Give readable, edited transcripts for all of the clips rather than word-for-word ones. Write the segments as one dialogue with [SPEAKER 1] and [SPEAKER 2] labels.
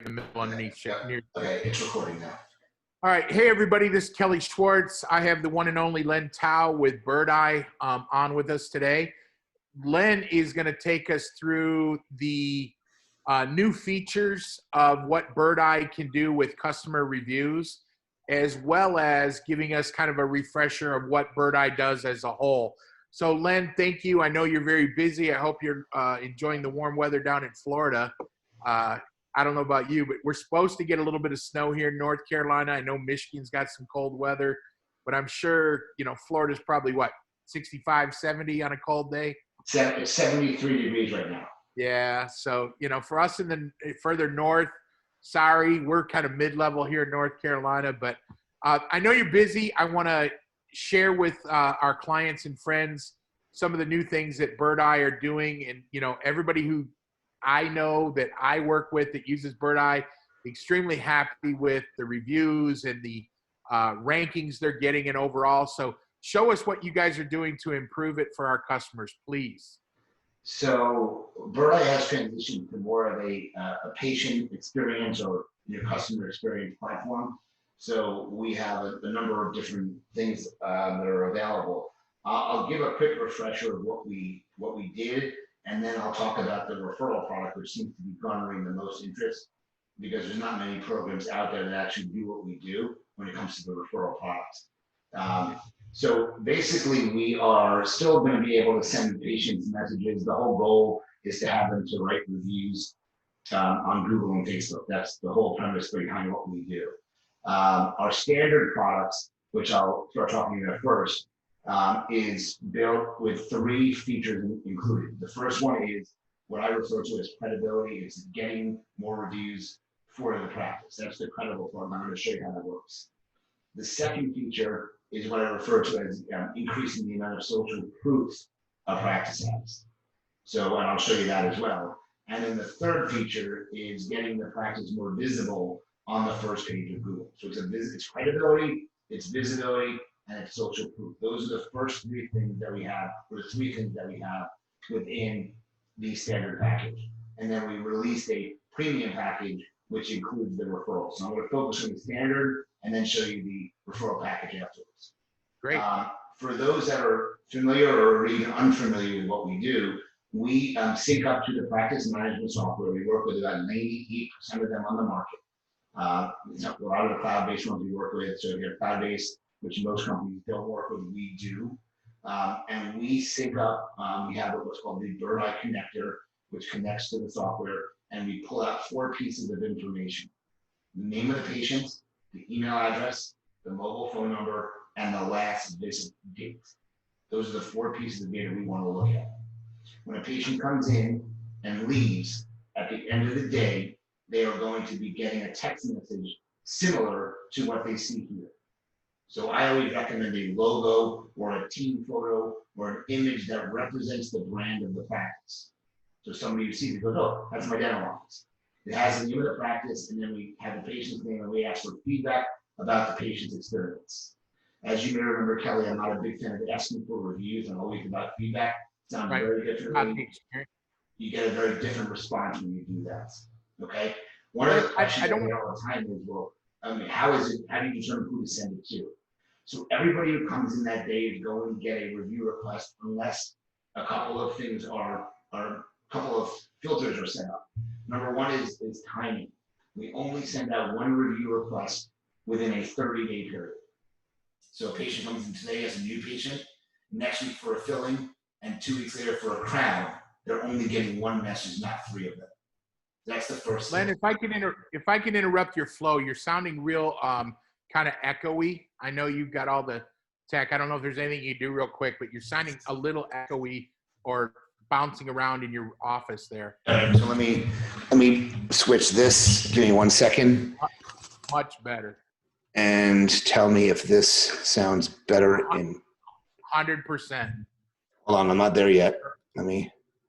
[SPEAKER 1] in the middle underneath. Near.
[SPEAKER 2] Okay, it's recording now.
[SPEAKER 1] All right. Hey, everybody. This is Kelly Schwartz. I have the one and only Len Tao with Birdeye on with us today. Len is going to take us through the new features of what Birdeye can do with customer reviews, as well as giving us kind of a refresher of what Birdeye does as a whole. So, Len, thank you. I know you're very busy. I hope you're enjoying the warm weather down in Florida. I don't know about you, but we're supposed to get a little bit of snow here in North Carolina. I know Michigan's got some cold weather, but I'm sure, Florida's probably what, 65, 70 on a cold day?
[SPEAKER 2] It's 73 degrees right now.
[SPEAKER 1] Yeah. So, for us in the further north, sorry, we're kind of mid-level here in North Carolina, but I know you're busy. I want to share with our clients and friends some of the new things that Birdeye are doing. And, everybody who I know that I work with that uses Birdeye, extremely happy with the reviews and the rankings they're getting and overall. So show us what you guys are doing to improve it for our customers, please.
[SPEAKER 2] So Birdeye has transitioned to more of a patient experience or your customer experience platform. So we have a number of different things that are available. I'll give a quick refresher of what we did, and then I'll talk about the referral product, which seems to be garnering the most interest because there's not many programs out there that actually do what we do when it comes to the referral products. So basically, we are still going to be able to send patients messages. The whole goal is to have them to write reviews on Google and Facebook. That's the whole premise behind what we do. Our standard products, which I'll start talking about first, is built with 3 features included. The first one is what I refer to as credibility. It's getting more reviews for the practice. That's the credible part. I'm going to show you how that works. The second feature is what I refer to as increasing the amount of social proof a practice has. So, and I'll show you that as well. And then the third feature is getting the practice more visible on the first page of Google. So it's credibility, it's visibility, and it's social proof. Those are the first 3 things that we have, or the 3 things that we have within the standard package. And then we released a premium package, which includes the referral. So I'm going to focus on the standard and then show you the referral package afterwards.
[SPEAKER 1] Great.
[SPEAKER 2] For those that are familiar or even unfamiliar with what we do, we sync up to the practice management software. We work with about 98% of them on the market. A lot of the cloud-based ones we work with, so if you're cloud-based, which most companies don't work with, we do. And we sync up, we have what's called the Birdeye connector, which connects to the software, and we pull out 4 pieces of information: the name of the patient, the email address, the mobile phone number, and the last visit date. Those are the 4 pieces of data we want to look at. When a patient comes in and leaves, at the end of the day, they are going to be getting a text message similar to what they see here. So I always recommend a logo or a team photo or an image that represents the brand of the practice. So somebody who sees it goes, oh, that's my dental office. It has the name of the practice, and then we have the patient's name, and we ask for feedback about the patient's experience. As you may remember, Kelly, I'm not a big fan of asking for reviews. I'm always about feedback. It sounds very different. You get a very different response when you do that. Okay? One of the questions I get all the time is, well, how do you determine who to send it to? So everybody who comes in that day is going to get a review request unless a couple of things a couple of filters are set up. Number one is timing. We only send out 1 review request within a 30-day period. So a patient comes in today as a new patient, next week for a filling, and 2 weeks later for a crown. They're only getting 1 message, not 3 of them. That's the first thing.
[SPEAKER 1] Len, if I can interrupt your flow, you're sounding real kind of echoey. I know you've got all the tech. I don't know if there's anything you do real quick, but you're sounding a little echoey or bouncing around in your office there.
[SPEAKER 2] So let me switch this. Give me 1 second.
[SPEAKER 1] Much better.
[SPEAKER 2] And tell me if this sounds better in
[SPEAKER 1] 100%.
[SPEAKER 2] Hold on, I'm not there yet.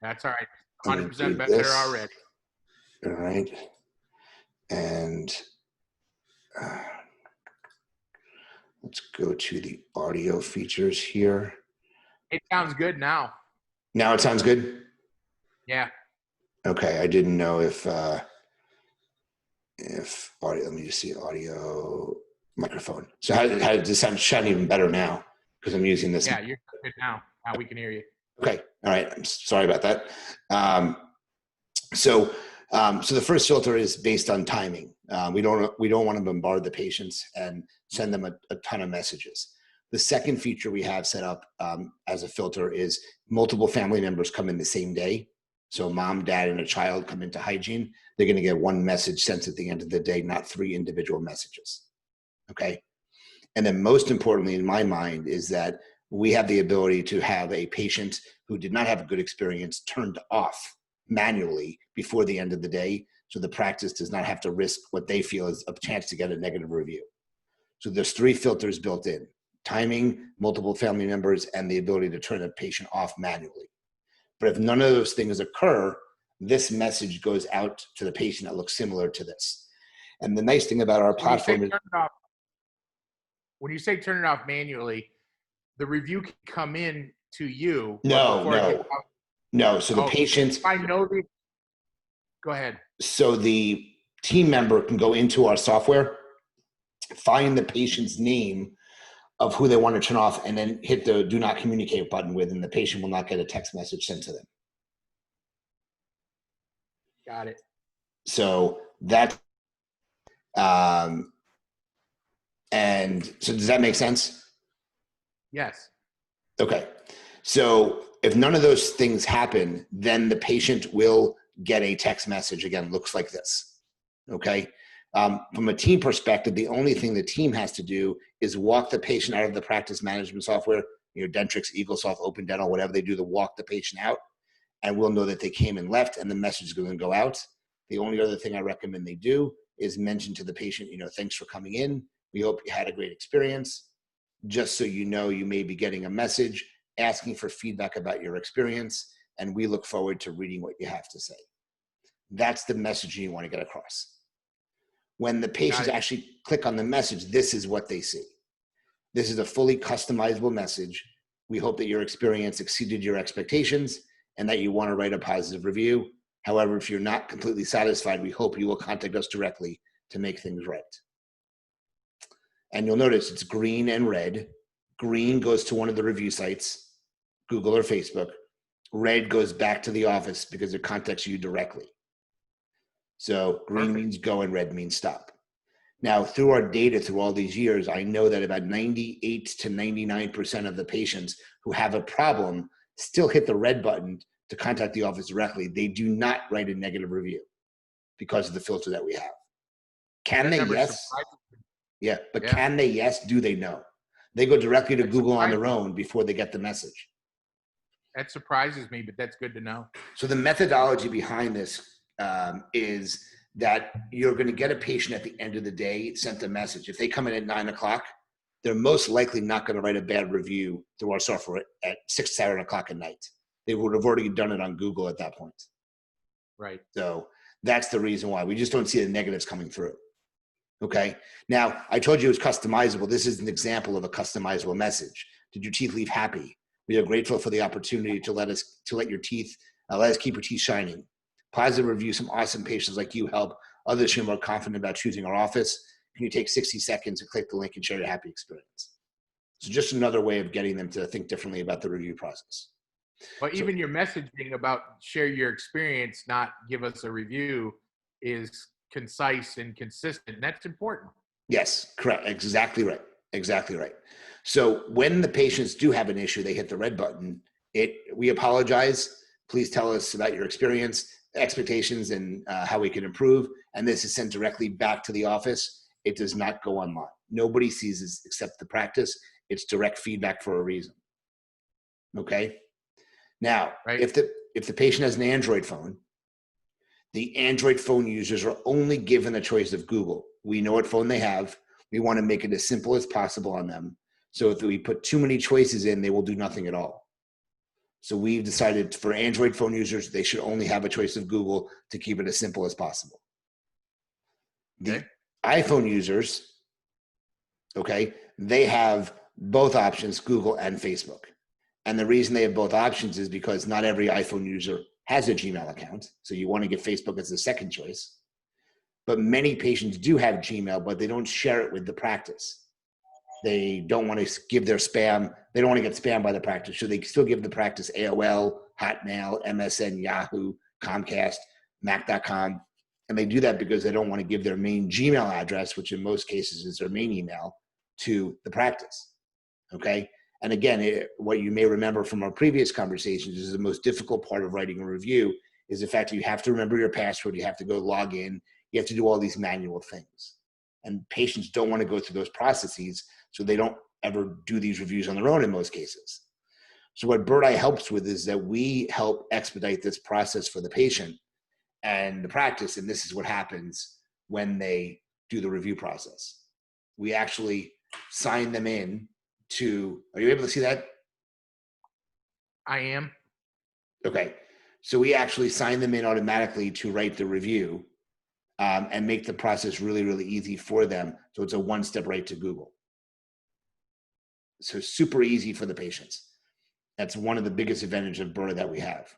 [SPEAKER 1] That's all right. 100% better already.
[SPEAKER 2] All right. And let's go to the audio features here.
[SPEAKER 1] It sounds good now.
[SPEAKER 2] Now it sounds good?
[SPEAKER 1] Yeah.
[SPEAKER 2] Okay, I didn't know if if audio, let me just see audio microphone. So how does this sound even better now? Because I'm using this.
[SPEAKER 1] Yeah, you're good now. Now we can hear you.
[SPEAKER 2] Okay. All right. I'm sorry about that. So the first filter is based on timing. We don't want to bombard the patients and send them a ton of messages. The second feature we have set up as a filter is multiple family members come in the same day. So mom, dad, and a child come into hygiene. They're going to get one message sent at the end of the day, not 3 individual messages. Okay. And then most importantly, in my mind, is that we have the ability to have a patient who did not have a good experience turned off manually before the end of the day. So the practice does not have to risk what they feel is a chance to get a negative review. So there's 3 filters built in: timing, multiple family members, and the ability to turn a patient off manually. But if none of those things occur, this message goes out to the patient that looks similar to this. And the nice thing about our platform is,
[SPEAKER 1] when you say turn it off manually, the review can come in to you.
[SPEAKER 2] No. So the patient,
[SPEAKER 1] if I know the, go ahead.
[SPEAKER 2] So the team member can go into our software, find the patient's name of who they want to turn off, and then hit the do not communicate button with, and the patient will not get a text message sent to them.
[SPEAKER 1] Got it.
[SPEAKER 2] So that, and so does that make sense?
[SPEAKER 1] Yes. Okay.
[SPEAKER 2] So if none of those things happen, then the patient will get a text message. Again, looks like this. Okay. From a team perspective, the only thing the team has to do is walk the patient out of the practice management software, Dentrix, EagleSoft, Open Dental, whatever they do to walk the patient out, and we'll know that they came and left, and the message is going to go out. The only other thing I recommend they do is mention to the patient, thanks for coming in. We hope you had a great experience. Just so you know, you may be getting a message asking for feedback about your experience, and we look forward to reading what you have to say. That's the message you want to get across. When the patients actually click on the message, this is what they see. This is a fully customizable message. We hope that your experience exceeded your expectations and that you want to write a positive review. However, if you're not completely satisfied, we hope you will contact us directly to make things right. And you'll notice it's green and red. Green goes to one of the review sites, Google or Facebook. Red goes back to the office because it contacts you directly. So green means go and red means stop. Now, through our data through all these years, I know that about 98 to 99% of the patients who have a problem still hit the red button to contact the office directly. They do not write a negative review because of the filter that we have. Can they? Yes. Yeah, but can they? Yes. Do they? No. They go directly to Google on their own before they get the message.
[SPEAKER 1] That surprises me, but that's good to know.
[SPEAKER 2] So the methodology behind this is that you're going to get a patient at the end of the day sent a message. If they come in at 9 o'clock, they're most likely not going to write a bad review through our software at 6, 7 o'clock at night. They would have already done it on Google at that point.
[SPEAKER 1] Right.
[SPEAKER 2] So that's the reason why we just don't see the negatives coming through. Okay. Now, I told you it was customizable. This is an example of a customizable message. Did your teeth leave happy? We are grateful for the opportunity to let us keep your teeth shining. Positive review, some awesome patients like you help others who are more confident about choosing our office. Can you take 60 seconds and click the link and share your happy experience? So just another way of getting them to think differently about the review process.
[SPEAKER 1] But even your messaging about share your experience, not give us a review, is concise and consistent. And that's important.
[SPEAKER 2] Yes, correct. Exactly right. Exactly right. So when the patients do have an issue, they hit the red button. We apologize. Please tell us about your experience, expectations, and how we can improve. And this is sent directly back to the office. It does not go online. Nobody sees this except the practice. It's direct feedback for a reason. Okay. Now, if the patient has an Android phone, the Android phone users are only given the choice of Google. We know what phone they have. We want to make it as simple as possible on them. So if we put too many choices in, they will do nothing at all. So we've decided for Android phone users, they should only have a choice of Google to keep it as simple as possible. The iPhone users, okay, they have both options, Google and Facebook. And the reason they have both options is because not every iPhone user has a Gmail account. So you want to get Facebook as the second choice. But many patients do have Gmail, but they don't share it with the practice. They don't want to give their spam. They don't want to get spammed by the practice. So they still give the practice AOL, Hotmail, MSN, Yahoo, Comcast, Mac.com. And they do that because they don't want to give their main Gmail address, which in most cases is their main email, to the practice. Okay. And again, what you may remember from our previous conversations is the most difficult part of writing a review is the fact that you have to remember your password. You have to go log in. You have to do all these manual things. And patients don't want to go through those processes, so they don't ever do these reviews on their own in most cases. So what Birdeye helps with is that we help expedite this process for the patient and the practice, and this is what happens when they do the review process. We actually sign them in to, are you able to see that?
[SPEAKER 1] I am.
[SPEAKER 2] Okay. So we actually sign them in automatically to write the review and make the process really, really easy for them. So it's a one-step right to Google. So super easy for the patients. That's one of the biggest advantages of Birdeye that we have.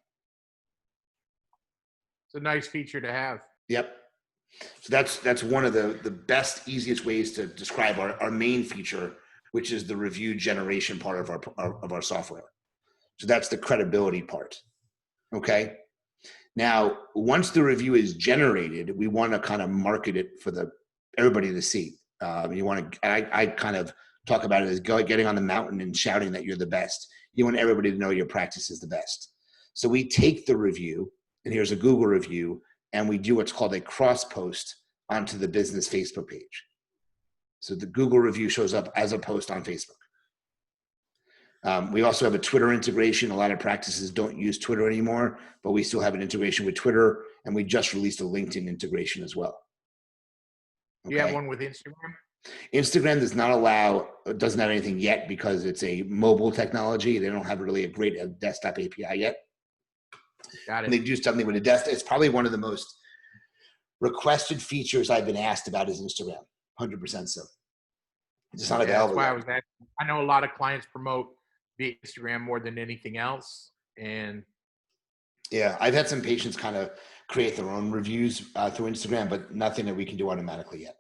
[SPEAKER 1] It's a nice feature to have.
[SPEAKER 2] Yep. So that's one of the best, easiest ways to describe our main feature, which is the review generation part of our software. So that's the credibility part. Okay. Now, once the review is generated, we want to kind of market it for everybody to see. You want to, I kind of talk about it as getting on the mountain and shouting that you're the best. You want everybody to know your practice is the best. So we take the review, and here's a Google review, and we do what's called a cross post onto the business Facebook page. So the Google review shows up as a post on Facebook. We also have a Twitter integration. A lot of practices don't use Twitter anymore, but we still have an integration with Twitter, and we just released a LinkedIn integration as well.
[SPEAKER 1] Okay. You have one with Instagram?
[SPEAKER 2] Instagram doesn't have anything yet because it's a mobile technology. They don't have really a great desktop API yet.
[SPEAKER 1] Got it.
[SPEAKER 2] And they do something with a desktop. It's probably one of the most requested features I've been asked about is Instagram. 100% so. It's not available.
[SPEAKER 1] That's why I was asking. I know a lot of clients promote via Instagram more than anything else. And
[SPEAKER 2] yeah, I've had some patients kind of create their own reviews through Instagram, but nothing that we can do automatically yet.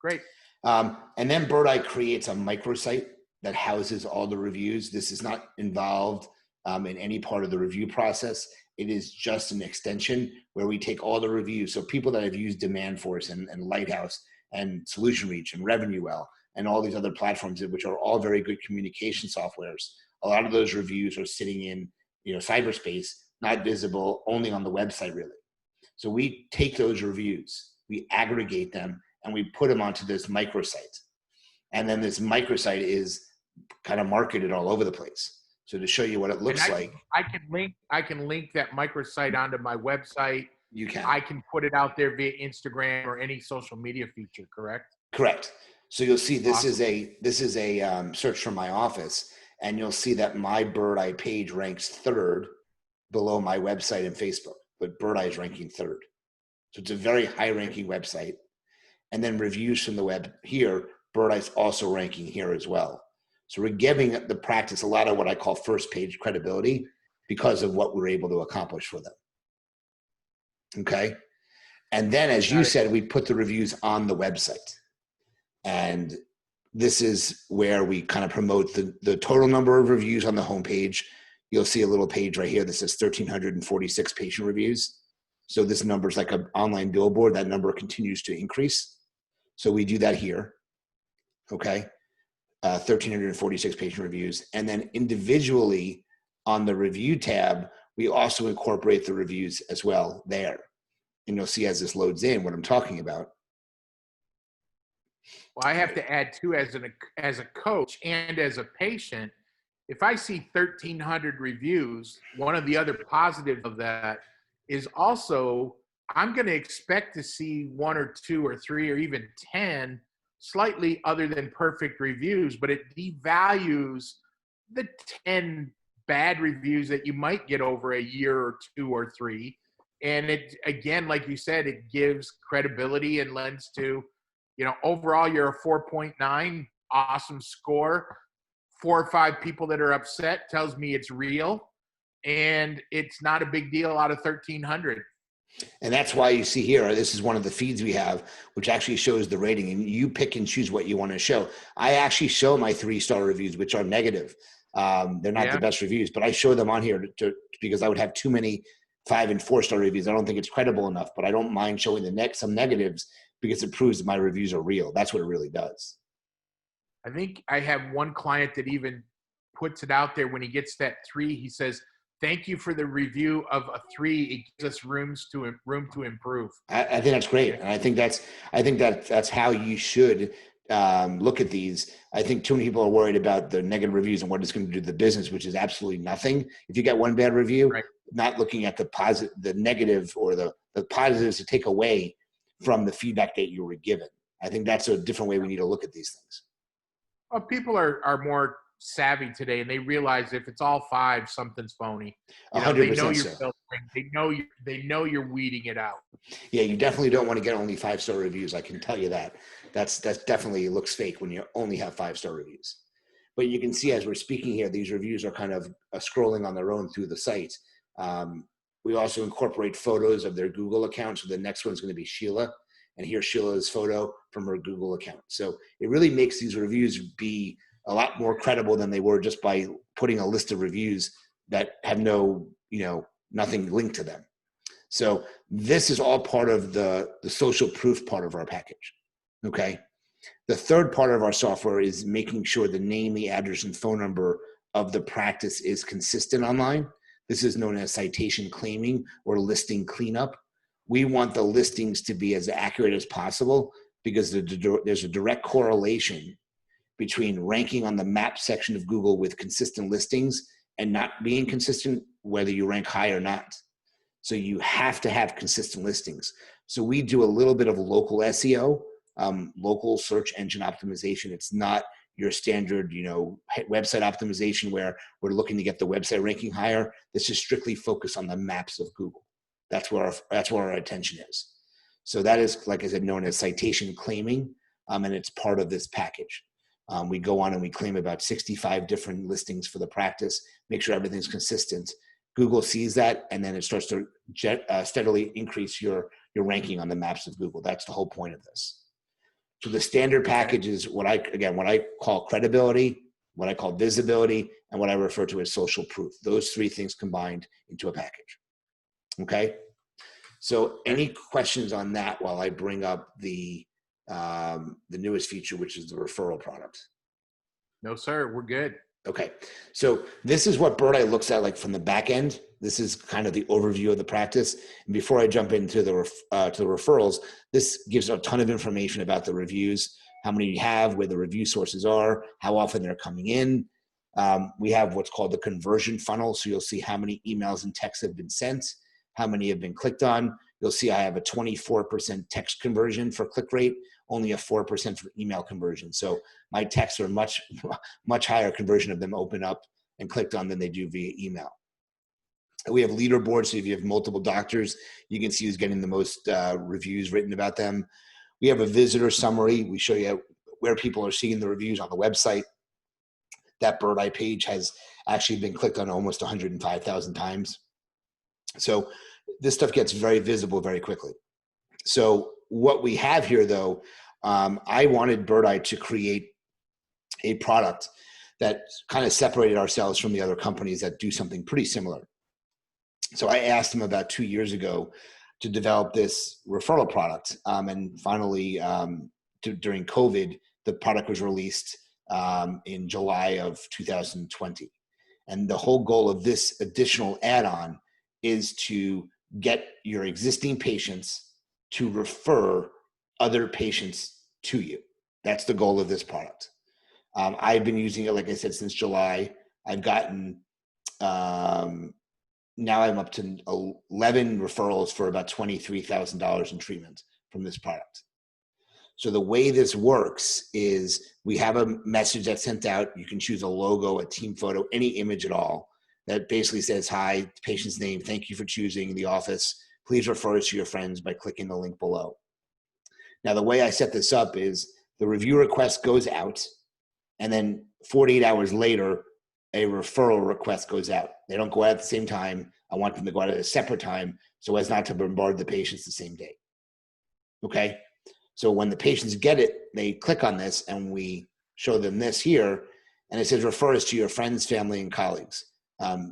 [SPEAKER 1] Great.
[SPEAKER 2] And then Birdeye creates a microsite that houses all the reviews. This is not involved in any part of the review process. It is just an extension where we take all the reviews. So people that have used DemandForce and Lighthouse and Solution Reach and RevenueWell and all these other platforms, which are all very good communication softwares. A lot of those reviews are sitting in, cyberspace, not visible, only on the website really. So we take those reviews, we aggregate them, and we put them onto this microsite. And then this microsite is kind of marketed all over the place. So to show you what it looks like.
[SPEAKER 1] I can link that microsite onto my website.
[SPEAKER 2] You can.
[SPEAKER 1] I can put it out there via Instagram or any social media feature, correct?
[SPEAKER 2] Correct. So you'll see this is a search from my office, and you'll see that my Birdeye page ranks third below my website and Facebook, but Birdeye is ranking third. So it's a very high ranking website. And then reviews from the web here, Birdeye's also ranking here as well. So we're giving the practice a lot of what I call first page credibility because of what we're able to accomplish for them. Okay. And then, as you said, we put the reviews on the website. And this is where we kind of promote the total number of reviews on the homepage. You'll see a little page right here that says 1,346 patient reviews. So this number is like an online billboard. That number continues to increase. So we do that here. Okay. 1,346 patient reviews. And then individually on the review tab, we also incorporate the reviews as well there. And you'll see as this loads in what I'm talking about.
[SPEAKER 1] Well, I have to add too, as a coach and as a patient, if I see 1,300 reviews, one of the other positives of that is also I'm going to expect to see 1 or 2 or 3 or even 10 slightly other than perfect reviews, but it devalues the 10 bad reviews that you might get over a year or 2 or 3. And it, again, like you said, it gives credibility and lends to, overall you're a 4.9, awesome score. 4 or 5 people that are upset tells me it's real, and it's not a big deal out of 1,300.
[SPEAKER 3] And that's why you see here, this is one of the feeds we have, which actually shows the rating, and you pick and choose what you want to show. I actually show my 3-star reviews, which are negative. They're not the best reviews, but I show them on here because I would have too many 5 and 4-star reviews. I don't think it's credible enough, but I don't mind showing some negatives because it proves that my reviews are real. That's what it really does.
[SPEAKER 1] I think I have one client that even puts it out there when he gets that 3. He says, "Thank you for the review of a 3. It gives us room to improve."
[SPEAKER 3] I think that's great, and I think that's how you should look at these. I think too many people are worried about the negative reviews and what it's going to do to the business, which is absolutely nothing. If you get one bad review,
[SPEAKER 1] right,
[SPEAKER 3] not looking at the negative or the positives to take away from the feedback that you were given. I think that's a different way we need to look at these things.
[SPEAKER 1] Well, people are more savvy today, and they realize if it's all 5, something's phony. You know,
[SPEAKER 3] 100%
[SPEAKER 1] they know you're
[SPEAKER 3] so.
[SPEAKER 1] filtering. They know you're weeding it out.
[SPEAKER 3] Yeah, you definitely don't want to get only 5-star reviews. I can tell you that. That's definitely looks fake when you only have 5-star reviews. But you can see as we're speaking here, these reviews are kind of scrolling on their own through the site. We also incorporate photos of their Google account. So the next one's going to be Sheila. And here's Sheila's photo from her Google account. So it really makes these reviews be a lot more credible than they were just by putting a list of reviews that have nothing linked to them. So this is all part of the social proof part of our package, okay? The third part of our software is making sure the name, the address, and phone number of the practice is consistent online. This is known as citation claiming or listing cleanup. We want the listings to be as accurate as possible because there's a direct correlation between ranking on the map section of Google with consistent listings and not being consistent, whether you rank high or not. So you have to have consistent listings. So we do a little bit of local SEO, local search engine optimization. It's not your standard, website optimization where we're looking to get the website ranking higher. This is strictly focused on the maps of Google. That's where our attention is. So that is, like I said, known as citation claiming, and it's part of this package. We go on and we claim about 65 different listings for the practice, make sure everything's consistent. Google sees that, and then it starts to steadily increase your ranking on the maps of Google. That's the whole point of this. So the standard package is what I call credibility, what I call visibility, and what I refer to as social proof. Those 3 things combined into a package. Okay. So any questions on that while I bring up the newest feature, which is the referral product?
[SPEAKER 1] No, sir. We're good.
[SPEAKER 3] Okay. So this is what Birdeye looks at like from the back end. This is kind of the overview of the practice. And before I jump into the referrals, this gives a ton of information about the reviews, how many you have, where the review sources are, how often they're coming in. We have what's called the conversion funnel. So you'll see how many emails and texts have been sent, how many have been clicked on. You'll see I have a 24% text conversion for click rate, only a 4% for email conversion. So my texts are much higher conversion of them open up and clicked on than they do via email. We have leaderboards, so if you have multiple doctors, you can see who's getting the most reviews written about them. We have a visitor summary. We show you where people are seeing the reviews on the website. That Birdeye page has actually been clicked on almost 105,000 times. So this stuff gets very visible very quickly. So what we have here, though, I wanted Birdeye to create a product that kind of separated ourselves from the other companies that do something pretty similar. So I asked them about 2 years ago to develop this referral product. And finally, during COVID, the product was released in July of 2020. And the whole goal of this additional add-on is to get your existing patients to refer other patients to you. That's the goal of this product. I've been using it, like I said, since July. I've gotten, now I'm up to 11 referrals for about $23,000 in treatment from this product. So the way this works is we have a message that's sent out. You can choose a logo, a team photo, any image at all that basically says, hi, patient's name, thank you for choosing the office. Please refer us to your friends by clicking the link below. Now, the way I set this up is the review request goes out, and then 48 hours later, a referral request goes out. They don't go out at the same time. I want them to go out at a separate time so as not to bombard the patients the same day. Okay. So when the patients get it, they click on this and we show them this here, and it says refer us to your friends, family, and colleagues.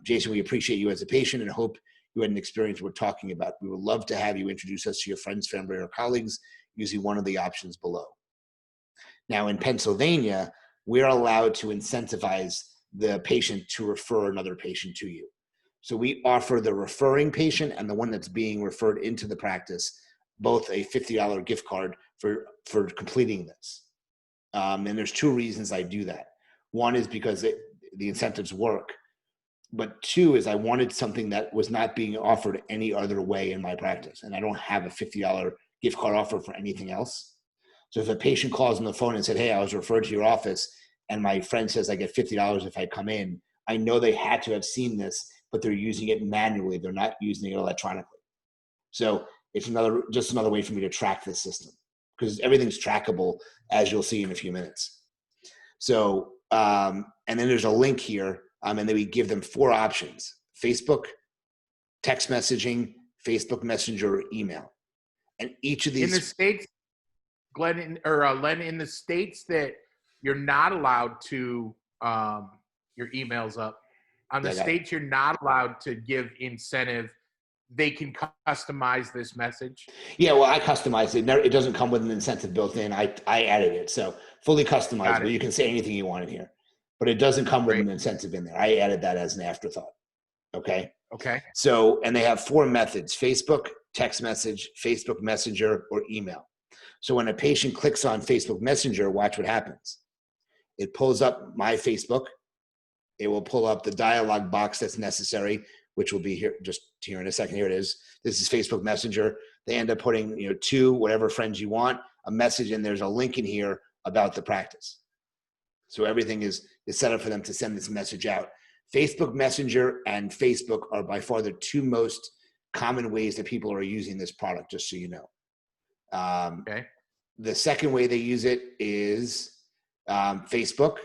[SPEAKER 3] Jason, we appreciate you as a patient and hope you had an experience we're talking about. We would love to have you introduce us to your friends, family, or colleagues using one of the options below. Now in Pennsylvania, we're allowed to incentivize the patient to refer another patient to you. So we offer the referring patient and the one that's being referred into the practice both a $50 gift card for completing this. And there's two reasons I do that. One is because the incentives work, but two is I wanted something that was not being offered any other way in my practice. And I don't have a $50 gift card offer for anything else. So if a patient calls on the phone and said, hey, I was referred to your office and my friend says I get $50 if I come in, I know they had to have seen this, but they're using it manually. They're not using it electronically. So it's just another way for me to track this system, because everything's trackable, as you'll see in a few minutes. So, and then there's a link here, and then we give them 4 options: Facebook, text messaging, Facebook Messenger, or email. And each of these—
[SPEAKER 1] in the States, Glenn, or Len, in the states that you're not allowed to your emails up, on the states you're not allowed to give incentive, they can customize this message.
[SPEAKER 3] Yeah, well, I customized it. It doesn't come with an incentive built in. I added it, so fully customizable. You can say anything you want in here, but it doesn't come with an incentive in there. I added that as an afterthought. Okay.
[SPEAKER 1] Okay.
[SPEAKER 3] So, and they have 4 methods: Facebook, text message, Facebook Messenger, or email. So when a patient clicks on Facebook Messenger, watch what happens. It pulls up my Facebook. It will pull up the dialog box that's necessary, which will be here just here in a second. Here it is. This is Facebook Messenger. They end up putting, 2, whatever friends you want, a message, and there's a link in here about the practice. So everything is set up for them to send this message out. Facebook Messenger and Facebook are by far the 2 most common ways that people are using this product, just so you know.
[SPEAKER 1] Okay.
[SPEAKER 3] The second way they use it is Facebook.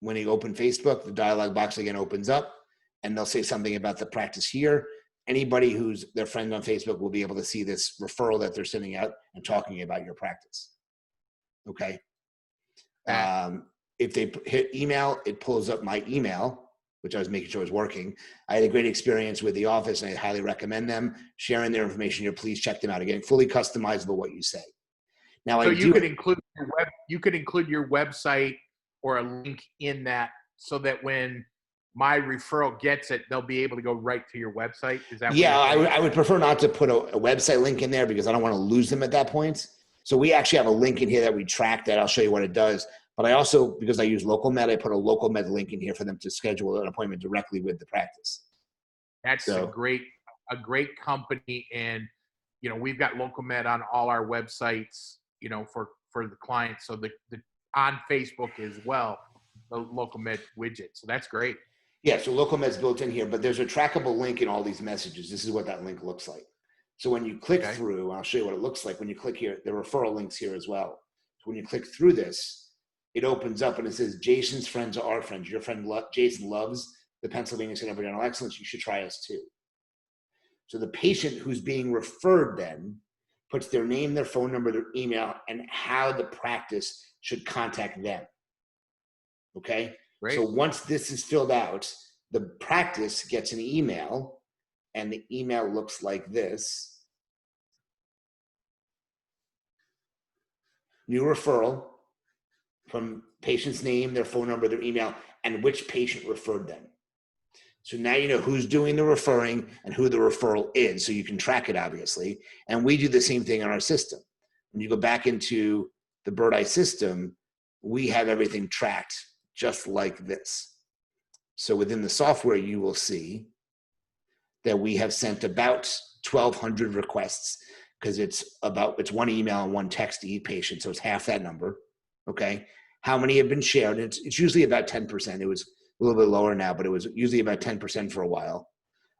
[SPEAKER 3] When you open Facebook, the dialog box again opens up, and they'll say something about the practice here. Anybody who's their friend on Facebook will be able to see this referral that they're sending out and talking about your practice. Okay. If they hit email, it pulls up my email, which I was making sure was working. I had a great experience with the office, and I highly recommend them sharing their information here. Please check them out. Again, fully customizable what you say. Now,
[SPEAKER 1] so you could include your website or a link in that, so that when my referral gets it, they'll be able to go right to your website. Is that?
[SPEAKER 3] Yeah, I would prefer not to put a website link in there, because I don't want to lose them at that point. So we actually have a link in here that we track that. I'll show you what it does. But I also, because I use LocalMed, I put a LocalMed link in here for them to schedule an appointment directly with the practice.
[SPEAKER 1] That's a great company, and we've got LocalMed on all our websites, for the clients. So the on Facebook as well, the LocalMed widget. So that's great.
[SPEAKER 3] Yeah, so LocalMed's built in here, but there's a trackable link in all these messages. This is what that link looks like. So when you click through, I'll show you what it looks like when you click here. There are referral links here as well. So when you click through this, it opens up and it says, Jason's friends are our friends. Your friend Jason loves the Pennsylvania Center for Dental Excellence. You should try us too. So the patient who's being referred then puts their name, their phone number, their email, and how the practice should contact them. Okay? Great. So once this is filled out, the practice gets an email, and the email looks like this. New referral from patient's name, their phone number, their email, and which patient referred them. So now you know who's doing the referring and who the referral is, so you can track it, obviously. And we do the same thing in our system. When you go back into the Birdeye system, we have everything tracked just like this. So within the software, you will see that we have sent about 1,200 requests, because it's 1 email and 1 text to each patient, so it's half that number. Okay, how many have been shared? It's usually about 10%. It was a little bit lower now, but it was usually about 10% for a while.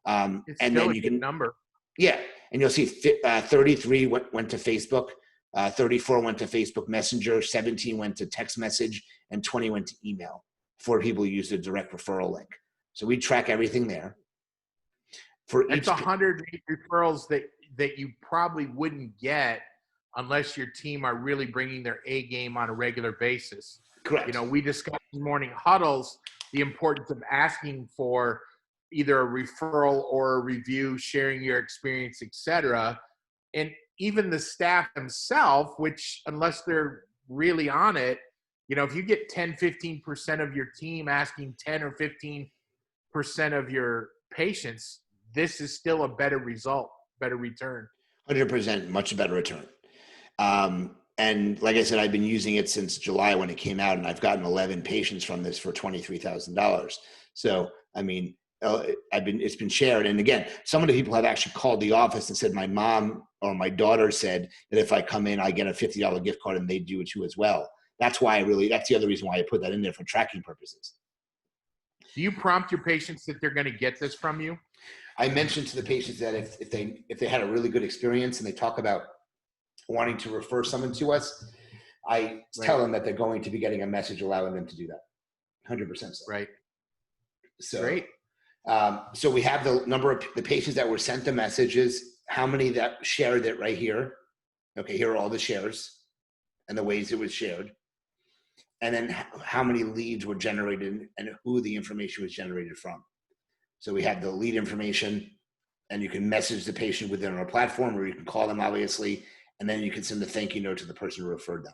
[SPEAKER 1] It's and still then you can number.
[SPEAKER 3] Yeah, and you'll see 33 went to Facebook, 34 went to Facebook Messenger, 17 went to text message, and 20 went to email. 4 people used a direct referral link. So we track everything there. For
[SPEAKER 1] That's
[SPEAKER 3] each,
[SPEAKER 1] 100 referrals that you probably wouldn't get unless your team are really bringing their A game on a regular basis.
[SPEAKER 3] correct.
[SPEAKER 1] You know, we discussed in morning huddles the importance of asking for either a referral or a review, sharing your experience, etc. And even the staff themselves, which unless they're really on it, you know, if you get 10-15% of your team asking 10 or 15% of your patients, this is still a better result, better return.
[SPEAKER 3] 100% much better return. And like I said, I've been using it since July when it came out, and I've gotten 11 patients from this for $23,000. So, I mean, it's been shared. And again, some of the people have actually called the office and said, my mom or my daughter said that if I come in, I get a $50 gift card, and they do it too as well. That's why that's the other reason why I put that in there for tracking purposes.
[SPEAKER 1] Do you prompt your patients that they're going to get this from you?
[SPEAKER 3] I mentioned to the patients that if they had a really good experience and they talk about wanting to refer someone to us, I tell them that they're going to be getting a message allowing them to do that. 100% so.
[SPEAKER 1] Right.
[SPEAKER 3] So,
[SPEAKER 1] great.
[SPEAKER 3] So we have the number of the patients that were sent the messages, how many that shared it right here. Okay, here are all the shares and the ways it was shared. And then how many leads were generated and who the information was generated from. So we have the lead information, and you can message the patient within our platform, or you can call them, obviously, and then you can send a thank you note to the person who referred them.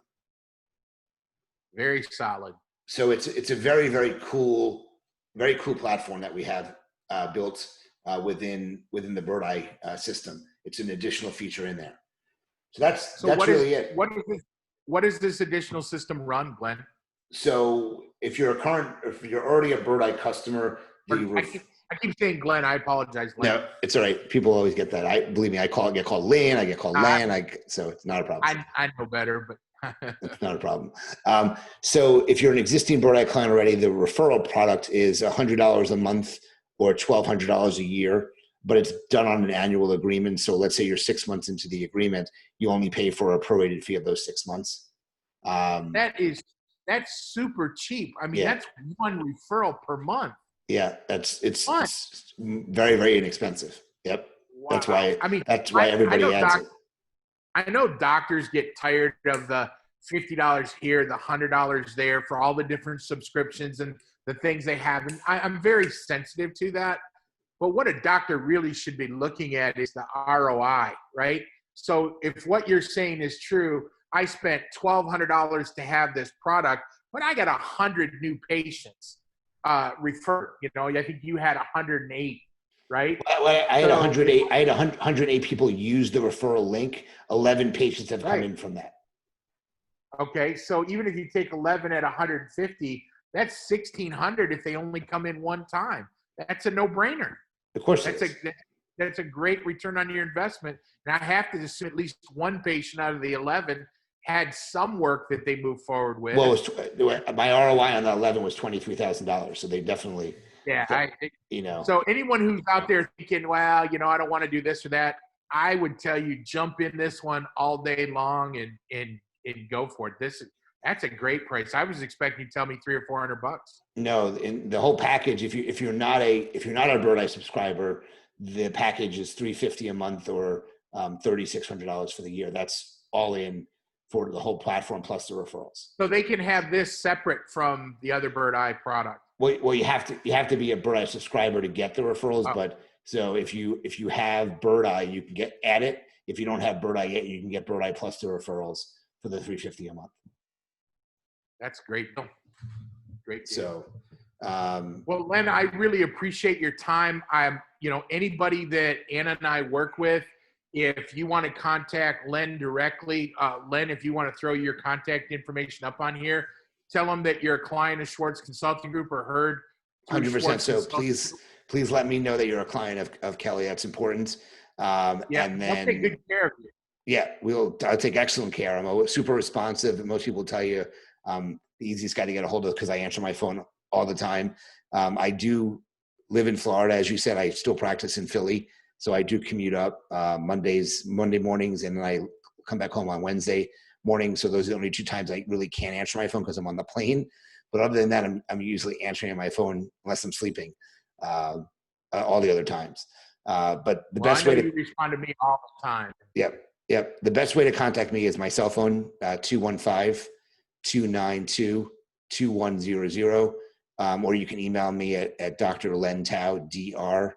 [SPEAKER 1] Very solid.
[SPEAKER 3] So it's a very, very cool platform that we have built within the Birdeye system. It's an additional feature in there. So that's really it.
[SPEAKER 1] What does this additional system run, Glenn?
[SPEAKER 3] So if you're already a Birdeye customer,
[SPEAKER 1] I keep saying Glenn. I apologize, Glenn.
[SPEAKER 3] No, it's all right. People always get that. Believe me, I get called Lynn, I get called Len, so it's not a problem.
[SPEAKER 1] I know better, but
[SPEAKER 3] it's not a problem. So if you're an existing Birdeye client already, the referral product is $100 a month or $1,200 a year, but it's done on an annual agreement. So let's say you're 6 months into the agreement, you only pay for a prorated fee of those 6 months.
[SPEAKER 1] That's super cheap. I mean, that's one referral per month.
[SPEAKER 3] Yeah, it's very, very inexpensive. Yep. Wow. That's why everybody adds it.
[SPEAKER 1] I know doctors get tired of the $50 here, the $100 there for all the different subscriptions and the things they have. And I'm very sensitive to that. But what a doctor really should be looking at is the ROI, right? So if what you're saying is true, I spent $1,200 to have this product, but I got 100 new patients referred. You know, I think you had 108, right?
[SPEAKER 3] I had 108. I had 108 people use the referral link. 11 patients have come in from that.
[SPEAKER 1] Okay, so even if you take 11 at 150, that's 1,600 if they only come in one time. That's a no-brainer.
[SPEAKER 3] Of course,
[SPEAKER 1] that's a great return on your investment. And I have to assume at least one patient out of the 11 had some work that they moved forward with.
[SPEAKER 3] Well, my ROI on that 11 was $23,000. So they definitely,
[SPEAKER 1] So anyone who's out there thinking, well, you know, I don't want to do this or that, I would tell you jump in this one all day long and go for it. That's a great price. I was expecting you to tell me $300 or $400.
[SPEAKER 3] No, in the whole package, if you're not a Birdeye subscriber, the package is $350 a month or $3,600 for the year. That's all in for the whole platform plus the referrals.
[SPEAKER 1] So they can have this separate from the other Birdeye product.
[SPEAKER 3] Well, you have to be a Birdeye subscriber to get the referrals. Oh. But so if you have Birdeye, you can add it. If you don't have Birdeye yet, you can get Birdeye plus the referrals for the $350 a month.
[SPEAKER 1] That's great. Great deal.
[SPEAKER 3] So,
[SPEAKER 1] well, Len, I really appreciate your time. Anybody that Anna and I work with, if you want to contact Len directly, Len, if you want to throw your contact information up on here, tell them that you're a client of Schwartz Consulting Group or heard.
[SPEAKER 3] 100%. So please let me know that you're a client of Kelly. That's important. And then
[SPEAKER 1] I'll take good care of you.
[SPEAKER 3] Yeah, I'll take excellent care. I'm super responsive. Most people tell you the easiest guy to get a hold of because I answer my phone all the time. I do live in Florida. As you said, I still practice in Philly. So I do commute up Monday mornings, and then I come back home on Wednesday morning. So those are the only 2 times I really can't answer my phone because I'm on the plane. But other than that, I'm usually answering my phone unless I'm sleeping all the other times. But the
[SPEAKER 1] Well, I
[SPEAKER 3] best
[SPEAKER 1] know
[SPEAKER 3] way to,
[SPEAKER 1] you respond to me all the time.
[SPEAKER 3] yep, yep. The best way to contact me is my cell phone, 215-292-2100. Or you can email me at Dr. Len Tao, DRLENTAU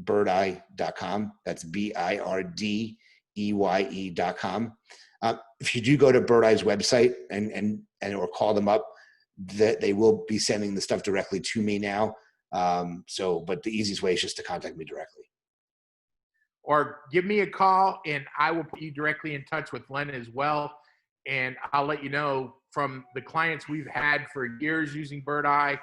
[SPEAKER 3] @birdeye.com. That's BIRDEYE.com. If you do go to Birdeye's website and or call them up, that they will be sending the stuff directly to me now. But the easiest way is just to contact me directly.
[SPEAKER 1] Or give me a call and I will put you directly in touch with Len as well. And I'll let you know from the clients we've had for years using Birdeye,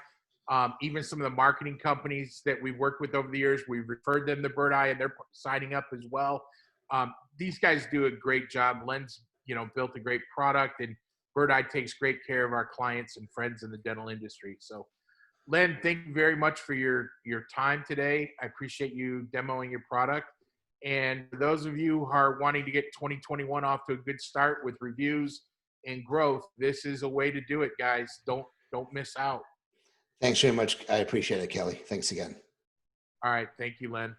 [SPEAKER 1] even some of the marketing companies that we've worked with over the years, we've referred them to Birdeye and they're signing up as well. These guys do a great job. Len's, built a great product, and Birdeye takes great care of our clients and friends in the dental industry. So Len, thank you very much for your time today. I appreciate you demoing your product. And for those of you who are wanting to get 2021 off to a good start with reviews and growth, this is a way to do it, guys. Don't miss out.
[SPEAKER 3] Thanks very much. I appreciate it, Kelly. Thanks again.
[SPEAKER 1] All right. Thank you, Len.